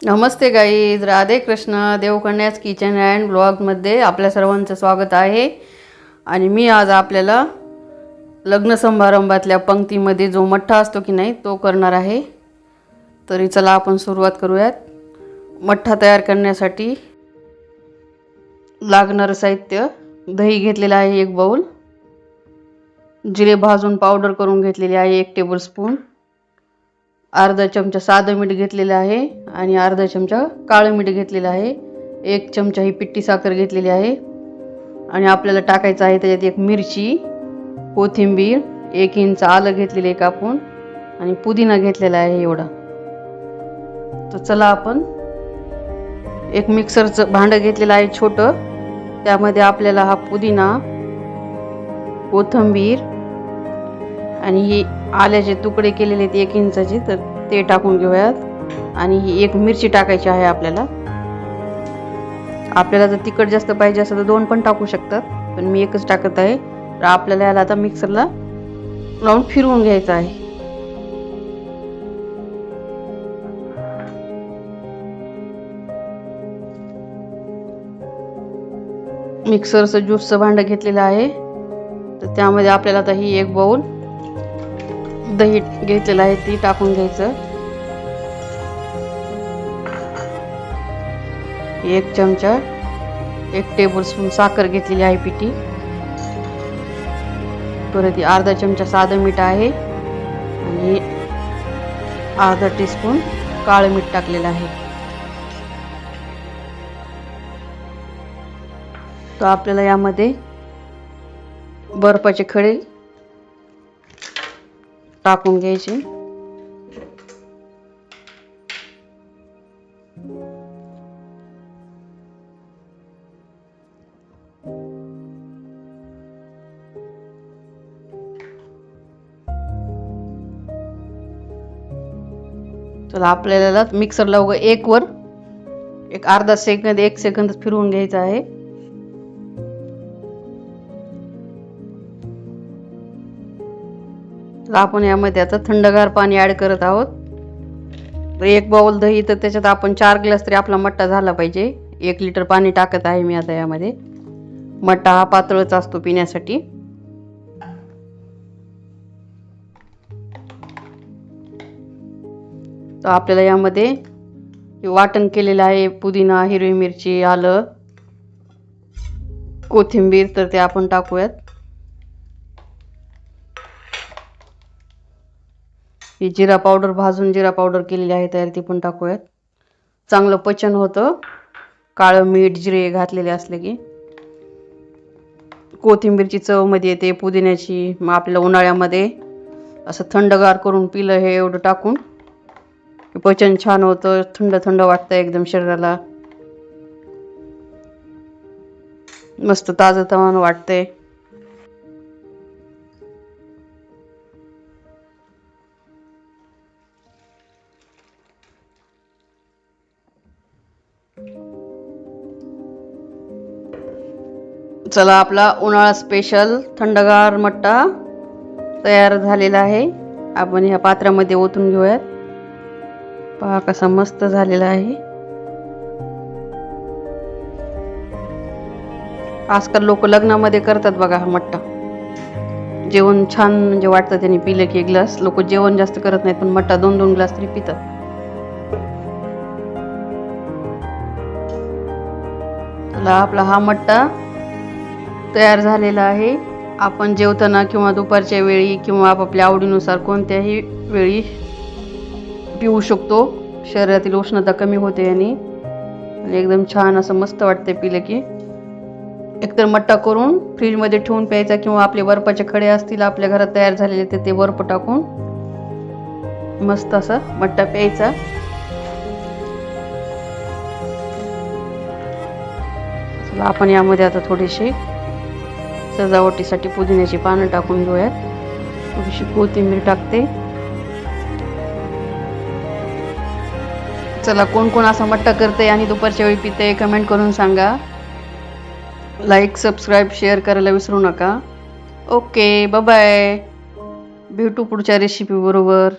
नमस्ते guys, Radhe Krishna. देवकन्यास kitchen and ब्लॉगमध्ये आपल्या सर्वांचं स्वागत आहे. आणि मी आज आपल्याला लग्न समारंभातल्या पंक्तीमध्ये जो मठ्ठा असतो की नाही तो करणार आहे. तरी चला आपण सुरुवात करूयात. मठ्ठा तयार करण्यासाठी लागणारं साहित्य: दही घेतलेलं आहे 1 बाउल, जिरे भाजून पावडर करून घेतलेली आहे 1 टेबलस्पून, अर्धा चमचा साधं मीठ घेतलेलं आहे आणि अर्धा चमचा काळं मीठ घेतलेलं आहे, 1 चमचा ही पिठी साखर घेतलेली आहे. आणि आपल्याला टाकायचं आहे त्याच्यात 1 मिरची, कोथिंबीर, 1 इंच आलं घेतलेलं आहे कापून आणि पुदिना घेतलेला आहे एवढा. तर चला आपण एक मिक्सरचं भांडं घेतलेलं आहे छोटं, त्यामध्ये आपल्याला हा पुदिना, कोथिंबीर आणि ही आल्याचे तुकडे केलेले आहेत 1 इंचाचे, तर ते टाकून घेऊयात. आणि ही 1 मिरची टाकायची आहे आपल्याला. जर तिखट जास्त पाहिजे असेल तर 2 पण टाकू शकतात, पण मी 1च टाकत आहे. तर आपल्याला याला आता मिक्सरला लावून फिरवून घ्यायचं आहे. मिक्सरचं ज्यूसचं भांडं घेतलेलं आहे, तर त्यामध्ये आपल्याला आता ही 1 बाउल दही घेतलेलं आहे ती टाकून घ्यायचं. 1 चमचा 1 टेबलस्पून साखर घेतलेली आहे पिठी, परत अर्धा चमचा साधं मीठ आहे आणि अर्धा टीस्पून काळं मीठ टाकलेलं आहे. तर आपल्याला यामध्ये बर्फाचे खडे टाकून घ्यायचे. चला आपल्याला मिक्सरला एक अर्धा सेकंद 1 सेकंद फिरवून घ्यायचं आहे. तर आपण यामध्ये आता थंडगार पाणी ऍड करत आहोत. 1 बाउल दही, तर त्याच्यात आपण 4 ग्लास तरी आपला मठ्ठा झाला पाहिजे. 1 लिटर पाणी टाकत आहे मी आता यामध्ये. मठ्ठा हा पातळच असतो पिण्यासाठी. तर आपल्याला यामध्ये वाटण केलेलं आहे पुदिना, हिरवी मिरची, आलं, कोथिंबीर, तर ते आपण टाकूयात. ही जिरा पावडर, भाजून जिरा पावडर केलेली आहे तयार, ती पण टाकूयात. चांगलं पचन होतं काळं मीठ जिरे घातलेले असले की. कोथिंबीरची चव मध्ये येते, पुदिन्याची. मग आपल्याला उन्हाळ्यामध्ये असं थंडगार करून पिलं हे एवढं टाकून की पचन छान होतं, थंड थंड वाटतं एकदम शरीराला, मस्त ताजं वाटतंय. चला आपला उन्हाळा स्पेशल थंडगार मठ्ठा तयार झालेला आहे. आपण ह्या पात्रामध्ये ओतून घेऊयात. पहा कसा मस्त झालेला आहे. आजकाल लोक लग्नामध्ये करतात बघा हा मठ्ठा. जेवण छान म्हणजे वाटतं त्यांनी पिलं की 1 ग्लास. लोक जेवण जास्त करत नाहीत, पण मठ्ठा 2-2 ग्लास तरी पितात. चला आपला हा मठ्ठा तयार झालेला आहे. आपण जेवताना किंवा दुपारच्या वेळी किंवा आपापल्या आवडीनुसार कोणत्याही वेळी पिऊ शकतो. शरीरातील उष्णता कमी होते याने आणि एकदम छान असं मस्त वाटते पिलं की. एकतर मठ्ठा करून फ्रीजमध्ये ठेवून प्यायचा किंवा आपले बर्फाचे खडे असतील आपल्या घरात तयार झालेले, ते बर्फ टाकून मस्त असा मठ्ठा प्यायचा. चला आपण यामध्ये आता थोडीशी सजावटीसाठी पुदिन्याची पानं टाकून घेऊयात. थोडीशी कोथिंबीर टाकते. चला कोण कोण असा मठ्ठा करते आणि दुपारच्या वेळी पिते कमेंट करून सांगा. लाईक, सबस्क्राईब, शेअर करायला विसरू नका. Okay, bye bye. भेटू पुढच्या रेसिपी बरोबर.